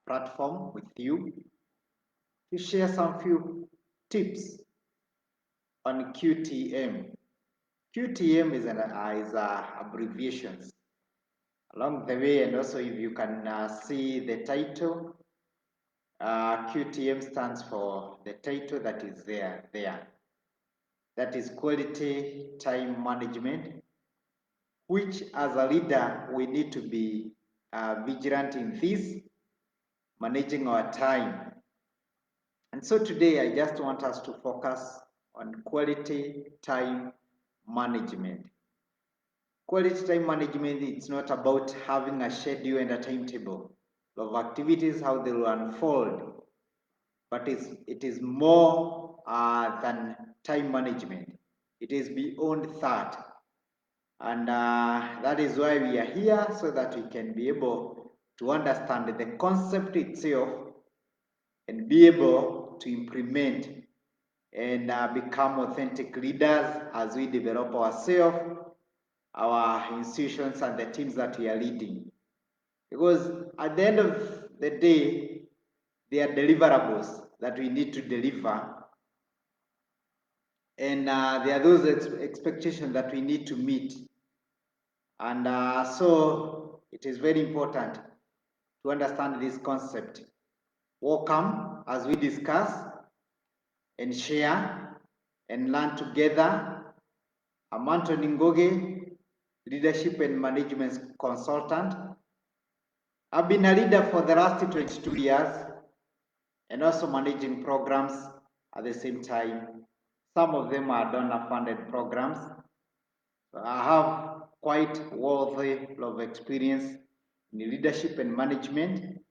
platform with you to share some few tips on QTM. QTM is abbreviations along the way, and also if you can see the title, QTM stands for the title that is there. That is quality time management, which as a leader we need to be vigilant in this, managing our time. And so today I just want us to focus on quality time management. Quality time management, it's not about having a schedule and a timetable of activities, how they will unfold, but it is more than time management. It is beyond that. And that is why we are here, so that we can be able to understand the concept itself and be able to implement and become authentic leaders as we develop ourselves, our institutions, and the teams that we are leading. Because at the end of the day, there are deliverables that we need to deliver, and there are those expectations that we need to meet. And so it is very important to understand this concept. Welcome as we discuss and share and learn together. I'm Anthony Ngoge, Leadership and Management Consultant. I've been a leader for the last 22 years and also managing programs at the same time. Some of them are donor-funded programs. So I have quite wealthy of experience in leadership and management.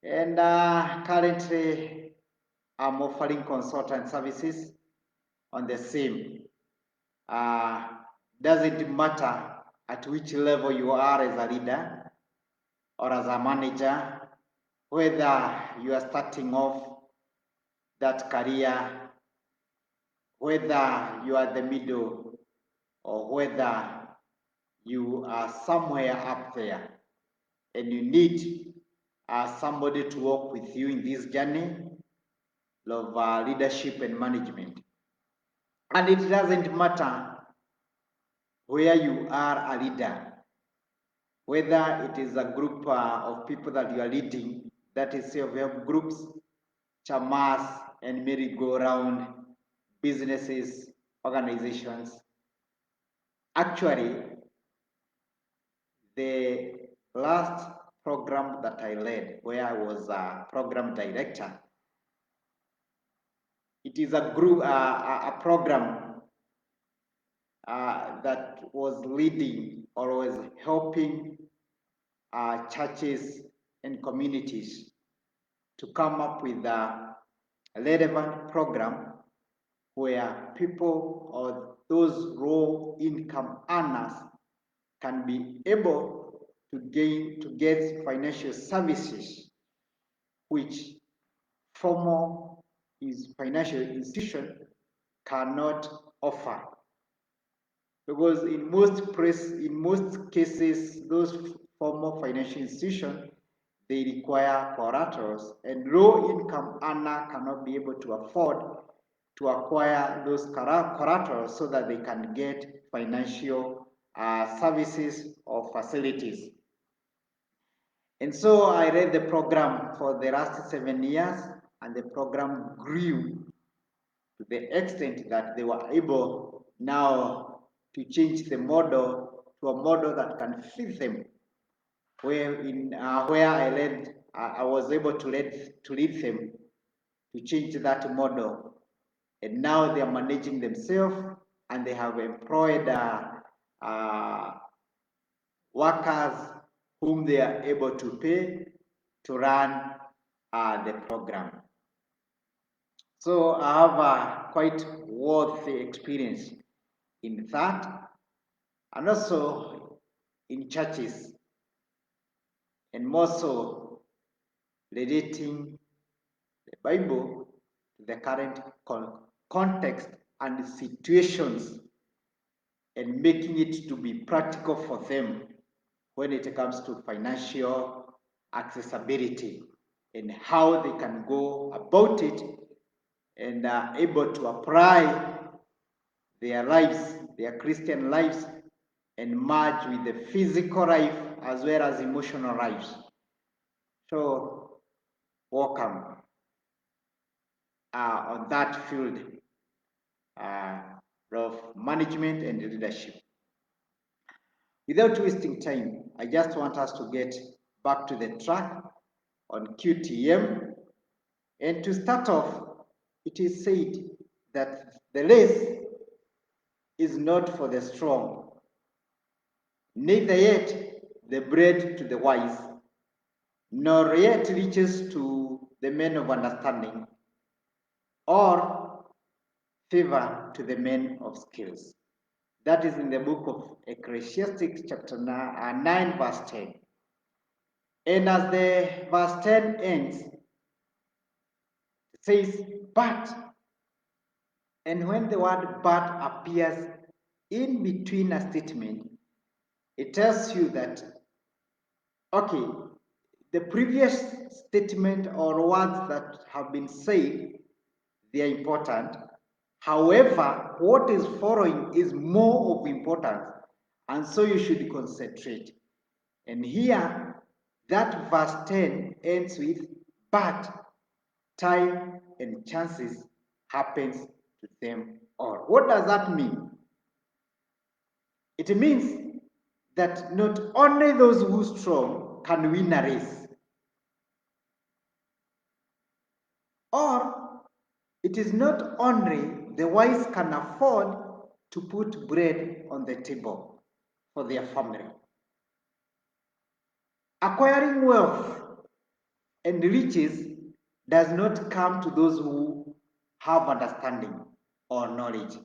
And currently, I'm offering consultant services on the same. Doesn't matter at which level you are as a leader or as a manager, whether you are starting off that career, whether you are the middle, or whether you are somewhere up there and you need somebody to work with you in this journey of leadership and management. And it doesn't matter where you are a leader, whether it is a group of people that you are leading, that is self-help groups, chamas, and merry-go-round businesses, organizations. Actually, the last program that I led, where I was a program director, it is a group, a program that was leading or was helping churches and communities to come up with a relevant program where people or those low income earners can be able to get financial services which formal financial institution cannot offer. Because in most cases, those formal financial institutions, they require collaterals, and low-income earner cannot be able to afford to acquire those collaterals so that they can get financial services or facilities. And so I led the program for the last 7 years, and the program grew to the extent that they were able now to change the model to a model that can fit them. Where I was able to lead them to change that model, and now they are managing themselves, and they have employed workers whom they are able to pay to run the program. So I have a quite worthy experience in that, and also in churches, and more so relating the Bible to the current context and situations, and making it to be practical for them when it comes to financial accessibility and how they can go about it and are able to apply their lives, their Christian lives, and merge with the physical life as well as emotional lives. So, welcome on that field of management and leadership. Without wasting time, I just want us to get back to the track on QTM. And to start off, it is said that the race is not for the strong, neither yet the bread to the wise, nor yet riches to the men of understanding, or favor to the men of skills. That is in the book of Ecclesiastes chapter 9 verse 10. And as the verse 10 ends, it says, but, and when the word but appears in between a statement, it tells you that, okay, the previous statement or words that have been said, they are important. However, what is following is more of importance, and so you should concentrate. And here, that verse 10 ends with, but time and chances happens to them all. What does that mean? It means that not only those who are strong can win a race, or it is not only the wise can afford to put bread on the table for their family. Acquiring wealth and riches does not come to those who have understanding or knowledge.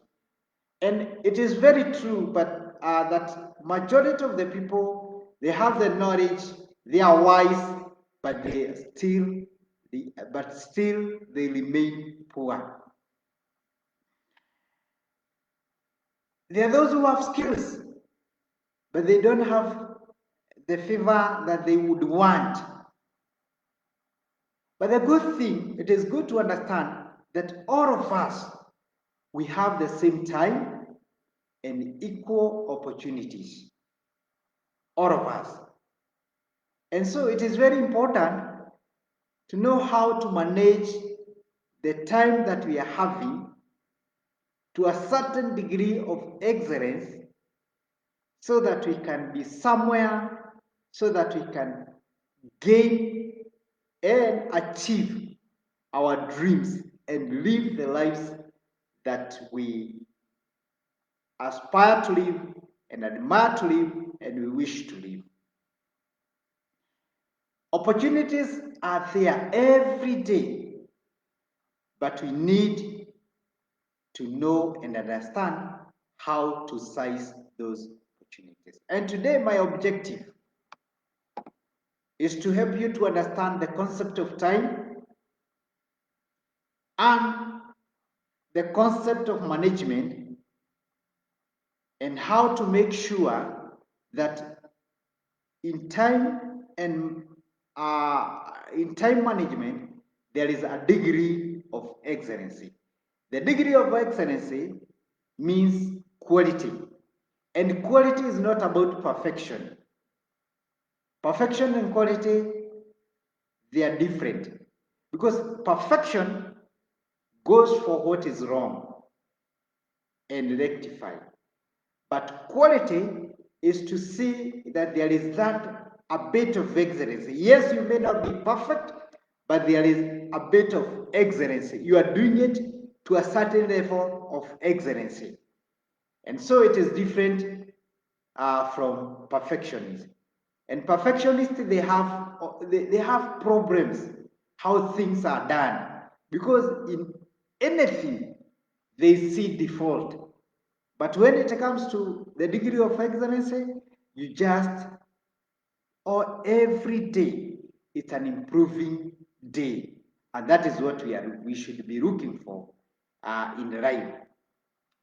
And it is very true, but that majority of the people, they have the knowledge, they are wise, but still they remain poor. There are those who have skills, but they don't have the favor that they would want. But the good thing, it is good to understand that all of us, we have the same time and equal opportunities. All of us. And so it is very important to know how to manage the time that we are having to a certain degree of excellence so that we can be somewhere, so that we can gain and achieve our dreams and live the lives that we aspire to live and admire to live and we wish to live. Opportunities are there every day, but we need to know and understand how to size those opportunities. And today, my objective is to help you to understand the concept of time and the concept of management and how to make sure that in time and in time management, there is a degree of excellency. The degree of excellency means quality. And quality is not about perfection. Perfection and quality, they are different. Because perfection goes for what is wrong and rectify. But quality is to see that there is that a bit of excellence. Yes, you may not be perfect, but there is a bit of excellence. You are doing it to a certain level of excellence. And so it is different from perfectionists. And perfectionists, they have problems how things are done because in anything they see default. But when it comes to the degree of excellency, you just, or every day, it's an improving day. And that is what we should be looking for in life.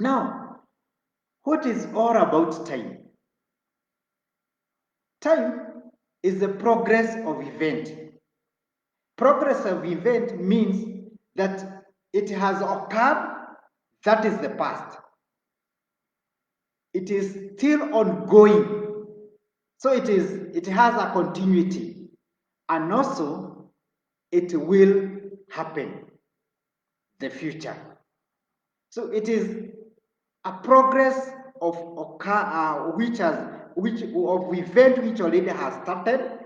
Now, what is all about time? Time is the progress of event. Progress of event means that it has occurred, that is the past. It is still ongoing, so it has a continuity, and also it will happen, the future. So it is a progress of of event which already has started,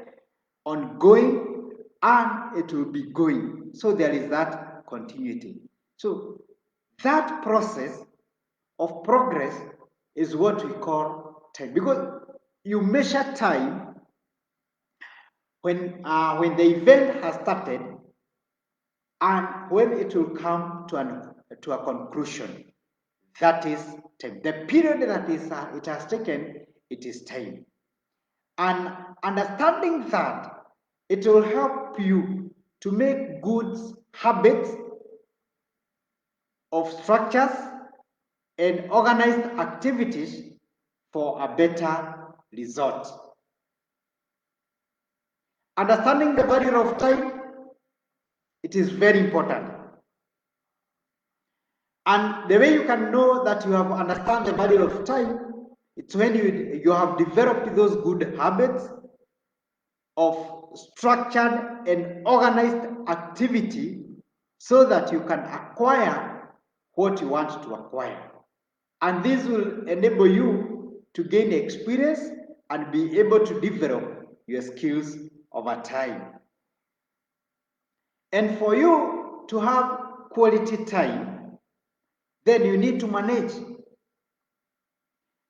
ongoing, and it will be going. So there is that continuity. So that process of progress is what we call time, because you measure time when the event has started and when it will come to a conclusion. That is time. The period that it has taken, it is time. And understanding that, it will help you to make good habits of structures and organized activities for a better result. Understanding the value of time, it is very important. And the way you can know that you have understand the value of time, it's when you have developed those good habits of structured and organized activity so that you can acquire what you want to acquire. And this will enable you to gain experience and be able to develop your skills over time. And for you to have quality time, then you need to manage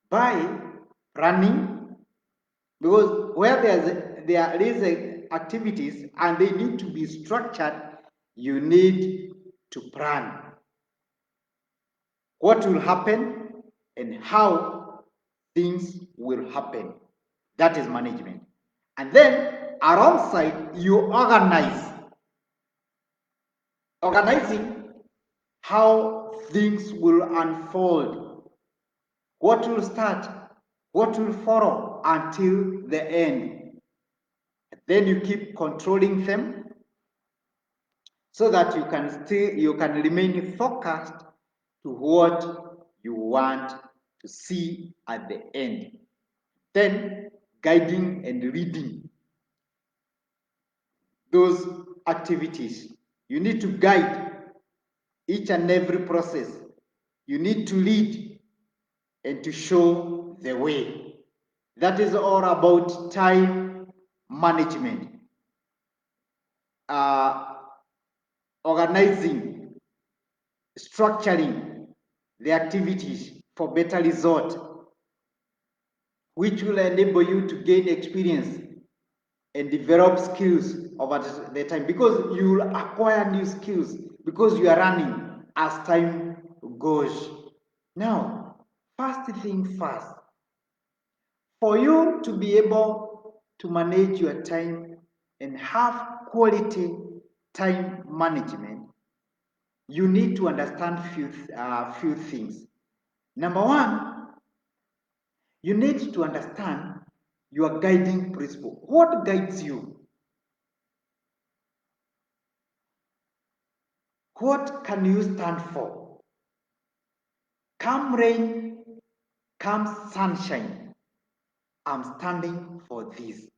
by planning, because where there is activities and they need to be structured, you need to plan what will happen and how things will happen. That is management. And then alongside, you organizing how things will unfold, what will start, what will follow until the end. Then you keep controlling them so that you can remain focused to what you want to see at the end. Then guiding and leading those activities. You need to guide each and every process. You need to lead and to show the way. That is all about time management. Organizing, structuring the activities for better result, which will enable you to gain experience and develop skills over the time, because you will acquire new skills because you are running as time goes. Now, first thing first, for you to be able to manage your time and have quality time management, you need to understand few things. Number one, you need to understand your guiding principle. What guides you? What can you stand for? Come rain, come sunshine, I'm standing for this.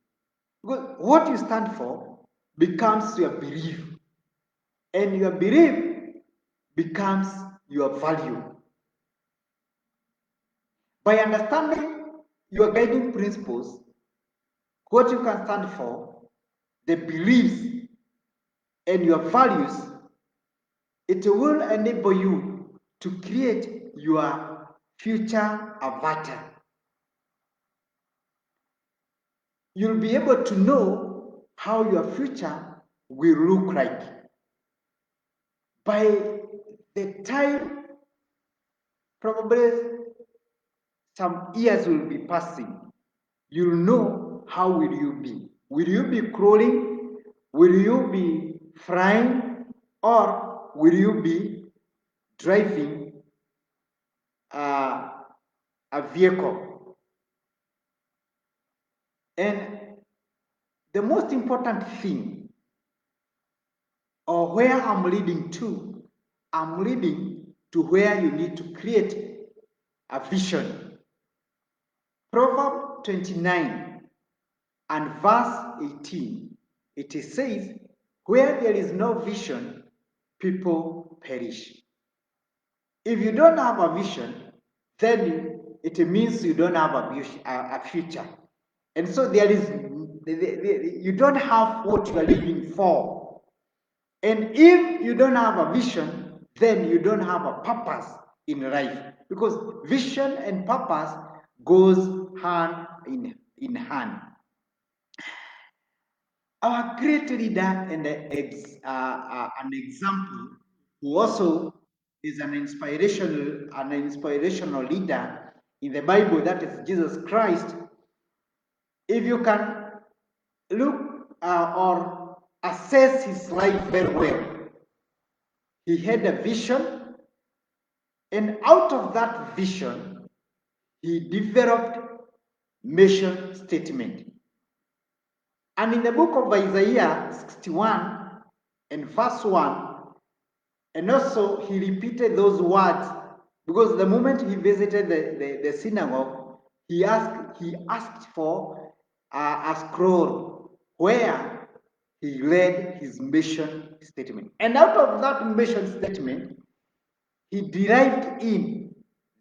Because what you stand for becomes your belief, and your belief becomes your value. By understanding your guiding principles, what you can stand for, the beliefs, and your values, it will enable you to create your future avatar. You'll be able to know how your future will look like. By the time, probably some years will be passing, you'll know how will you be. Will you be crawling? Will you be flying? Or will you be driving a vehicle? And the most important thing, or where I'm leading to, I'm leading to where you need to create a vision. Proverbs 29 and verse 18, it says, where there is no vision, people perish. If you don't have a vision, then it means you don't have a future. And so you don't have what you are living for. And if you don't have a vision, then you don't have a purpose in life. Because vision and purpose goes hand in hand. Our great leader and an example, who also is an inspirational leader in the Bible, that is Jesus Christ. If you can look or assess his life very well, he had a vision, and out of that vision, he developed mission statement. And in the book of Isaiah 61 and verse 1, and also he repeated those words, because the moment he visited the synagogue, he asked for a scroll where he read his mission statement. And out of that mission statement, he derived in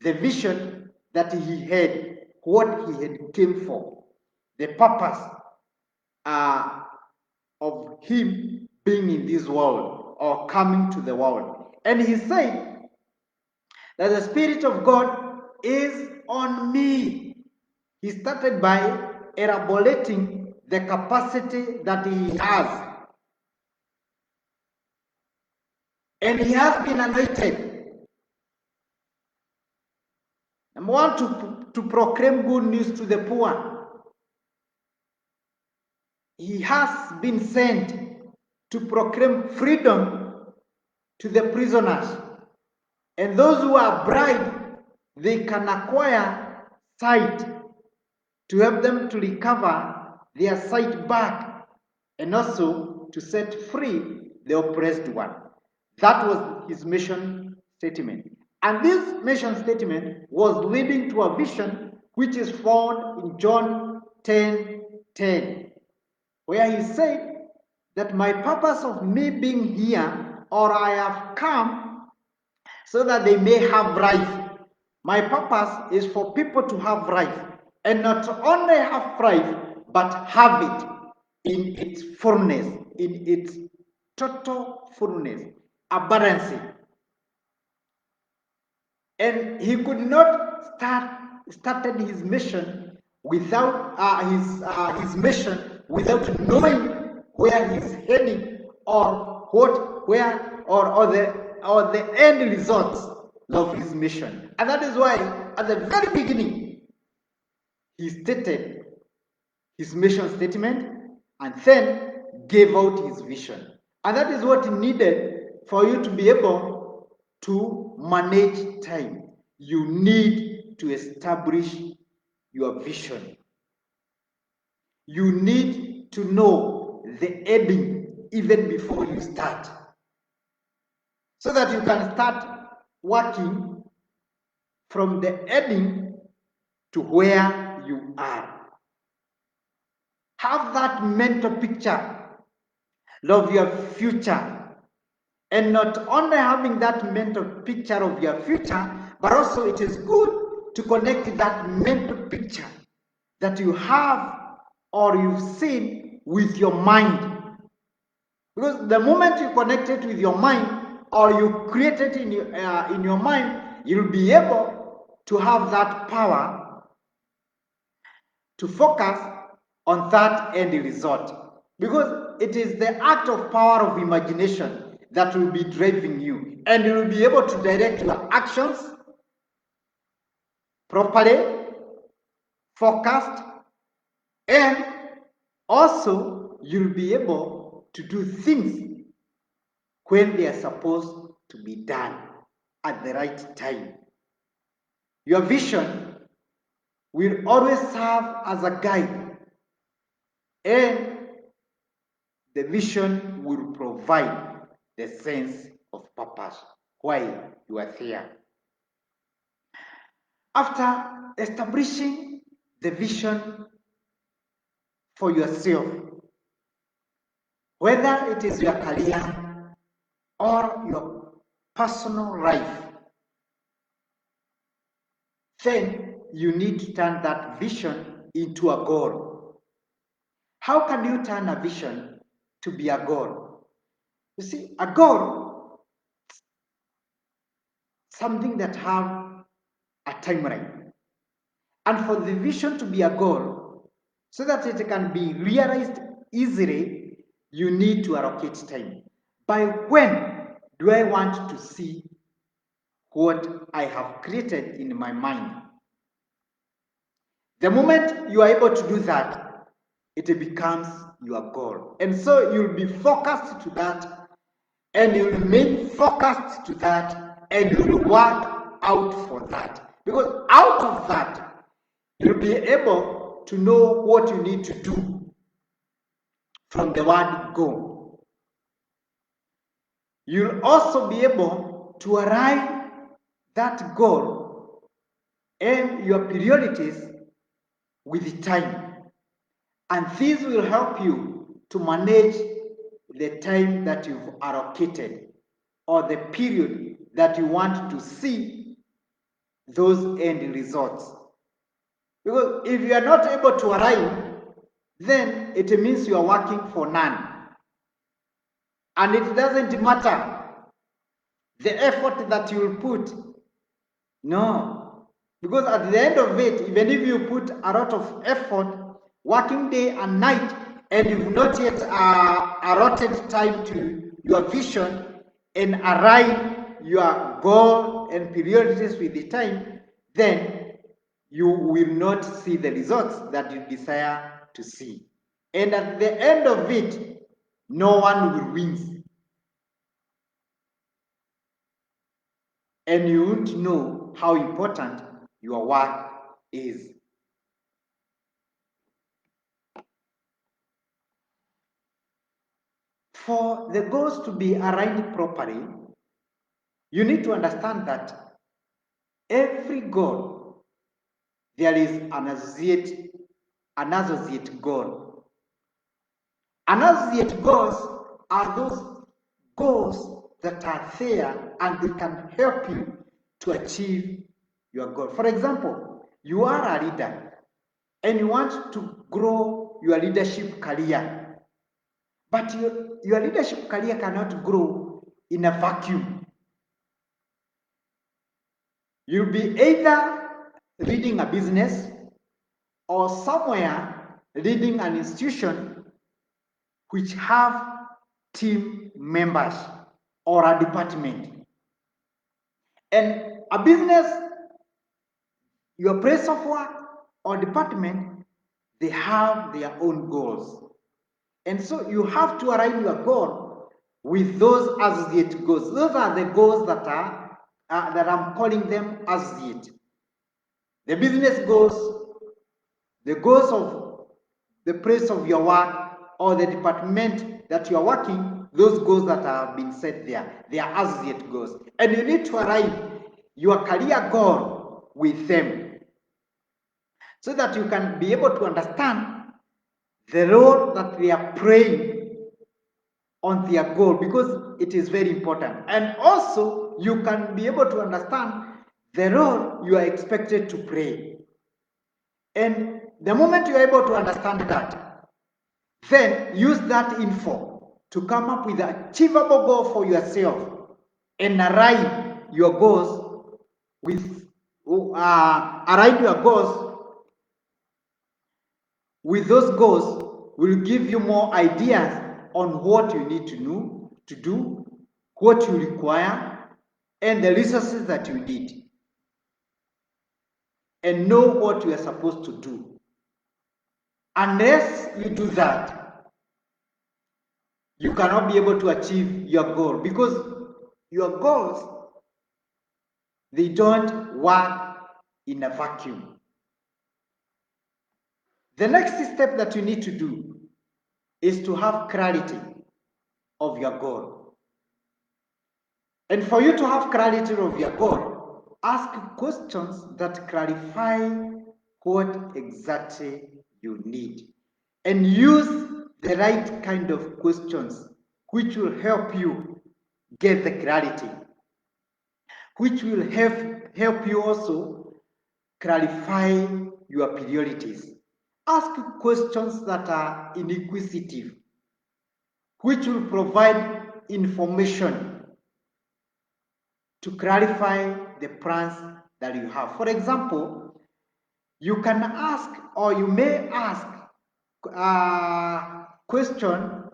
the vision that he had, what he had came for, the purpose of him being in this world or coming to the world. And he said that the Spirit of God is on me. He started by elaborating the capacity that he has. And he has been anointed. Number one, to proclaim good news to the poor. He has been sent to proclaim freedom to the prisoners. And those who are bribed, they can acquire sight to help them to recover their sight back, and also to set free the oppressed one. That was his mission statement. And this mission statement was leading to a vision which is found in John 10:10, where he said that my purpose of me being here, or I have come so that they may have life. My purpose is for people to have life, and not only have life, but have it in its fullness, in its total fullness, abundance. And he could not started his mission without his mission without knowing where he's heading, or the end results of his mission. And that is why at the very beginning he stated his mission statement and then gave out his vision. And that is what needed for you to be able to manage time. You need to establish your vision. You need to know the ending even before you start, so that you can start working from the ending to where you are. Have that mental picture of your future. And not only having that mental picture of your future, but also it is good to connect that mental picture that you have or you've seen with your mind. Because the moment you connect it with your mind, or you create it in your mind, you'll be able to have that power to focus on that end result. Because it is the act of power of imagination that will be driving you, and you will be able to direct your actions properly, focused, and also you'll be able to do things when they are supposed to be done at the right time. Your vision will always serve as a guide, and the vision will provide the sense of purpose, why you are there. After establishing the vision for yourself, whether it is your career or your personal life, then you need to turn that vision into a goal. How can you turn a vision to be a goal? You see, a goal, something that have a timeline. And for the vision to be a goal, so that it can be realized easily, you need to allocate time. By when do I want to see what I have created in my mind? The moment you are able to do that, it becomes your goal. And so you'll be focused to that, and you'll remain focused to that, and you'll work out for that. Because out of that, you'll be able to know what you need to do from the word go. You'll also be able to arrive that goal and your priorities with time. And this will help you to manage the time that you've allocated or the period that you want to see those end results. Because if you are not able to arrive, then it means you are working for none. And it doesn't matter the effort that you will put. No. Because at the end of it, even if you put a lot of effort, working day and night, and you've not yet allotted time to your vision and arrive your goal and priorities with the time, then you will not see the results that you desire to see. And at the end of it, no one will win. And you won't know how important your work is. For the goals to be aligned properly, you need to understand that every goal, there is an associate goal. An associate goals are those goals that are there and they can help you to achieve your goal. For example, you are a leader and you want to grow your leadership career. But your leadership career cannot grow in a vacuum. You'll be either leading a business or somewhere leading an institution which have team members or a department. And a business, your place of work or department, they have their own goals. And so you have to align your goal with those associate goals. Those are the goals that I'm calling them associate. The business goals, the goals of the place of your work or the department that you are working, those goals that have been set there, they are associate goals. And you need to align your career goal with them so that you can be able to understand the role that they are playing on their goal, because it is very important. And also, you can be able to understand the role you are expected to play. And the moment you are able to understand that, then use that info to come up with an achievable goal for yourself and align your goals with those goals will give you more ideas on what you need to know, to do, what you require, and the resources that you need. And know what you are supposed to do. Unless you do that, you cannot be able to achieve your goal, because your goals, they don't work in a vacuum. The next step that you need to do is to have clarity of your goal. And for you to have clarity of your goal, ask questions that clarify what exactly you need. And use the right kind of questions which will help you get the clarity, which will help you also clarify your priorities. Ask questions that are inquisitive, which will provide information to clarify the plans that you have. For example, you can ask or you may ask a question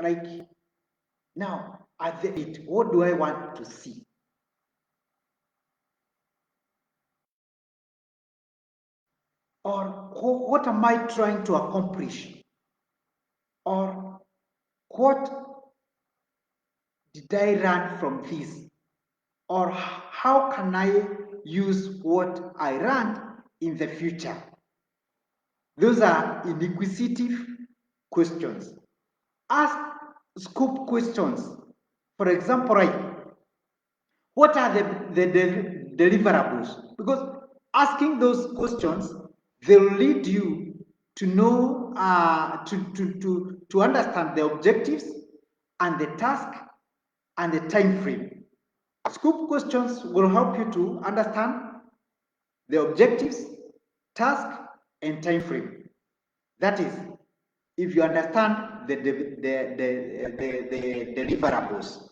like now at the end, what do I want to see? Or what am I trying to accomplish? Or what did I learn from this? Or how can I use what I learned in the future? Those are inquisitive questions. Ask scope questions. For example, right, what are the deliverables? Because asking those questions, they'll lead you to know, to understand the objectives and the task and the time frame. Scope questions will help you to understand the objectives, task, and time frame. That is, if you understand the deliverables.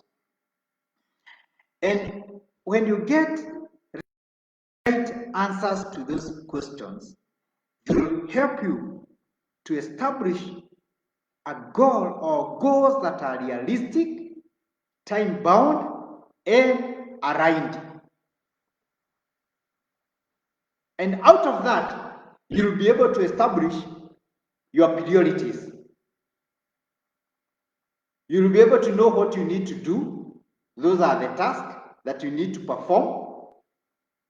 And when you get right answers to those questions, they will help you to establish a goal or goals that are realistic, time bound, and aligned. And out of that, you'll be able to establish your priorities. You'll be able to know what you need to do. Those are the tasks that you need to perform.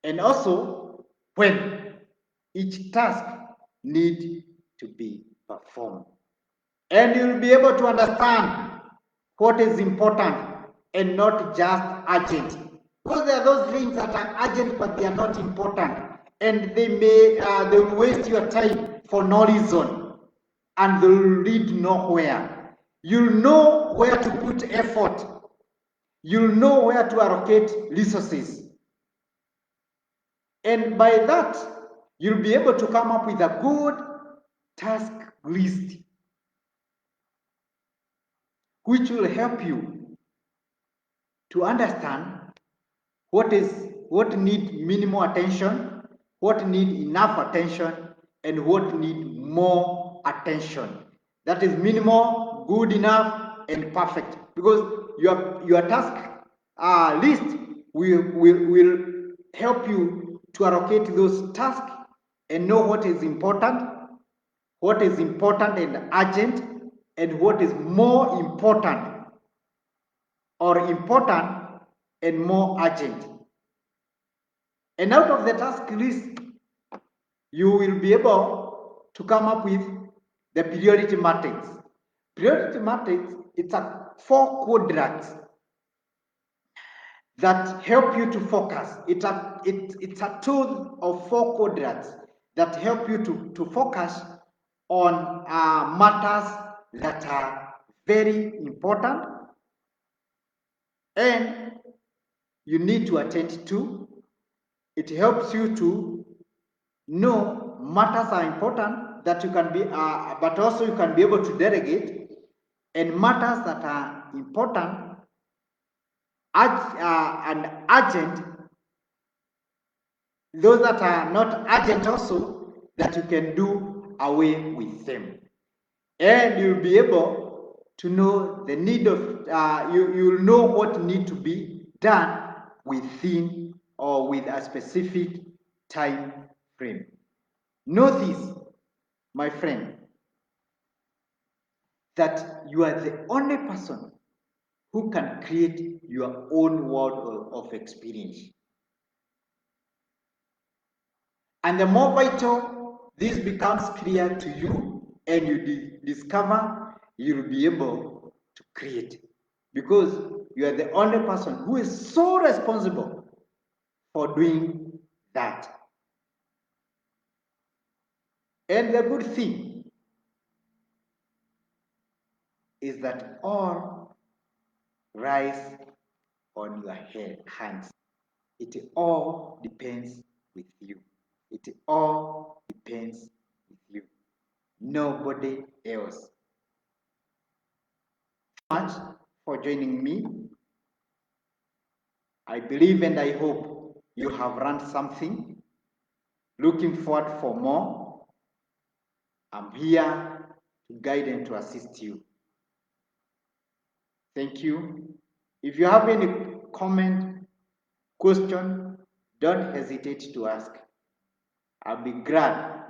And also when each task needs to be performed. And you'll be able to understand what is important and not just urgent. Because there are those things that are urgent but they are not important. And they will waste your time for no reason. And they'll lead nowhere. You'll know where to put effort. You'll know where to allocate resources. And by that, you'll be able to come up with a good task list, which will help you to understand what need minimal attention, what need enough attention, and what need more attention. That is minimal, good enough, and perfect. Because your task list will help you to allocate those tasks and know what is important and urgent, and what is more important or important and more urgent. And out of the task list, you will be able to come up with the priority matrix. Priority matrix, it's a 4 quadrants that help you to focus. It's a tool of 4 quadrants that help you to focus on matters that are very important and you need to attend to. It helps you to know matters are important that you can be, but also you can be able to delegate, and matters that are important and urgent, those that are not urgent also, that you can do away with them. And you'll be able to know the need of, you'll know what need to be done within or with a specific time frame. Know this, my friend, that you are the only person who can create your own world of experience. And the more vital this becomes clear to you and you discover, you'll be able to create, because you are the only person who is so responsible for doing that. And the good thing is that all rise on your hands. It all depends with you. It all depends with you. Nobody else. Thank you so much for joining me. I believe and I hope you have learned something. Looking forward for more. I'm here to guide and to assist you. Thank you. If you have any comment, question, don't hesitate to ask. I'll be glad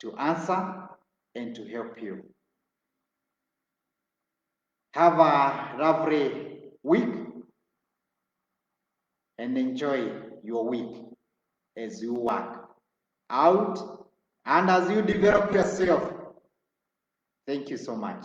to answer and to help you. Have a lovely week and enjoy your week as you work out and as you develop yourself. Thank you so much.